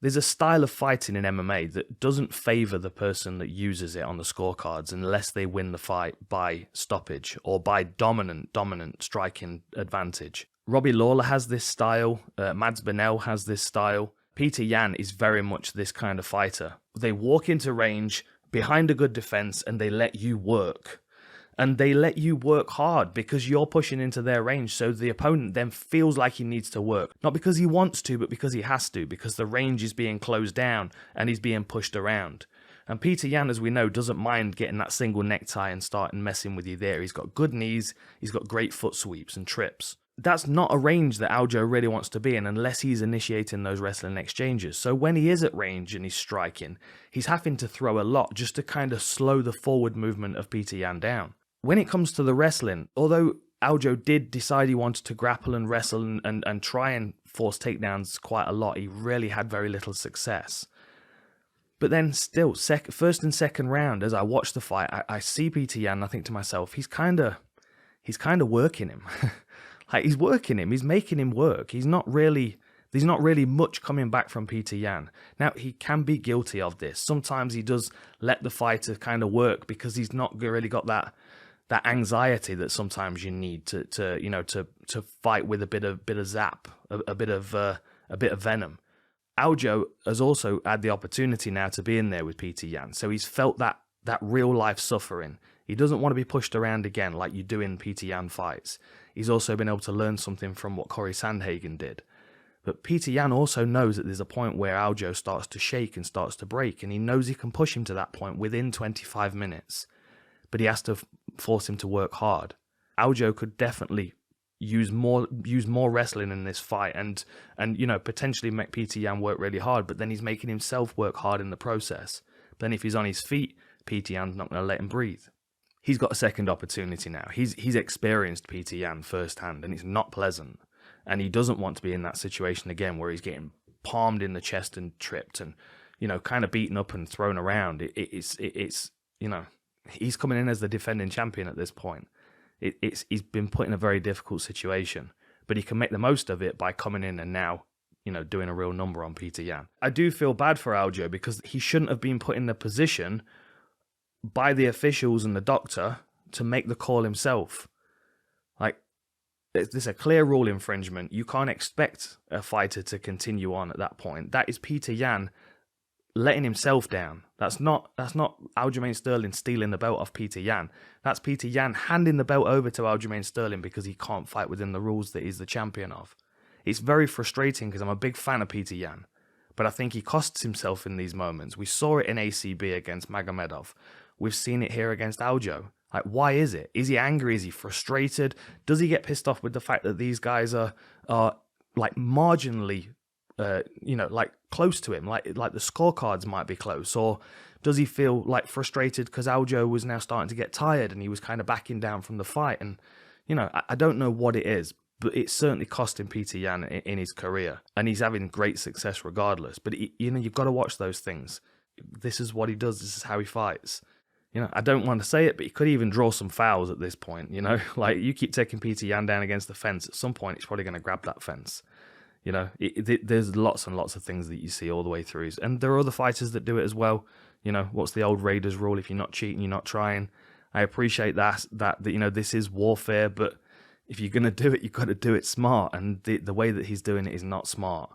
There's a style of fighting in MMA that doesn't favor the person that uses it on the scorecards unless they win the fight by stoppage or by dominant striking advantage. Robbie Lawler has this style. Mads Bennell has this style. Petr Yan is very much this kind of fighter. They walk into range behind a good defense and they let you work. And they let you work hard because you're pushing into their range, so the opponent then feels like he needs to work. Not because he wants to, but because he has to, because the range is being closed down and he's being pushed around. And Petr Yan, as we know, doesn't mind getting that single necktie and starting messing with you there. He's got good knees, he's got great foot sweeps and trips. That's not a range that Aljo really wants to be in unless he's initiating those wrestling exchanges. So when he is at range and he's striking, he's having to throw a lot just to kind of slow the forward movement of Petr Yan down. When it comes to the wrestling, although Aljo did decide he wanted to grapple and wrestle and try and force takedowns quite a lot, he really had very little success. But then still, first and second round, as I watch the fight, I see Petr Yan and I think to myself, he's kind of working him. Like, he's working him, he's making him work. There's not really much coming back from Petr Yan. Now, he can be guilty of this. Sometimes he does let the fighter kind of work because he's not really got that anxiety that sometimes you need to fight with a bit of zap, a bit of venom. Aljo has also had the opportunity now to be in there with Petr Yan, so he's felt that real life suffering. He doesn't want to be pushed around again like you do in Petr Yan fights. He's also been able to learn something from what Corey Sandhagen did. But Petr Yan also knows that there's a point where Aljo starts to shake and starts to break, and he knows he can push him to that point within 25 minutes. But he has to force him to work hard. Aljo could definitely use more wrestling in this fight and potentially make Petr Yan work really hard, but then he's making himself work hard in the process. Then if he's on his feet, Petr Yan's not going to let him breathe. He's got a second opportunity now. He's experienced Petr Yan firsthand, and it's not pleasant. And he doesn't want to be in that situation again where he's getting palmed in the chest and tripped and, kind of beaten up and thrown around. He's coming in as the defending champion at this point. He's been put in a very difficult situation, but he can make the most of it by coming in and now, doing a real number on Petr Yan. I do feel bad for Aljo because he shouldn't have been put in the position by the officials and the doctor to make the call himself. Like, there's a clear rule infringement. You can't expect a fighter to continue on at that point. That is Petr Yan letting himself down. That's not Aljamain Sterling stealing the belt off Petr Yan. That's Petr Yan handing the belt over to Aljamain Sterling because he can't fight within the rules that he's the champion of. It's very frustrating because I'm a big fan of Petr Yan, but I think he costs himself in these moments. We saw it in ACB against Magomedov. We've seen it here against Aljo. Like, why is it? Is he angry? Is he frustrated? Does he get pissed off with the fact that these guys are like marginally, like close to him? Like the scorecards might be close. Or does he feel like frustrated because Aljo was now starting to get tired and he was kind of backing down from the fight? And, I don't know what it is, but it certainly cost him Petr Yan in his career. And he's having great success regardless. But, you've got to watch those things. This is what he does. This is how he fights. I don't want to say it, but he could even draw some fouls at this point, Like, you keep taking Petr Yan down against the fence, at some point he's probably going to grab that fence. There's lots and lots of things that you see all the way through. And there are other fighters that do it as well. What's the old Raiders rule? If you're not cheating, you're not trying. I appreciate that this is warfare, but if you're going to do it, you've got to do it smart. And the way that he's doing it is not smart.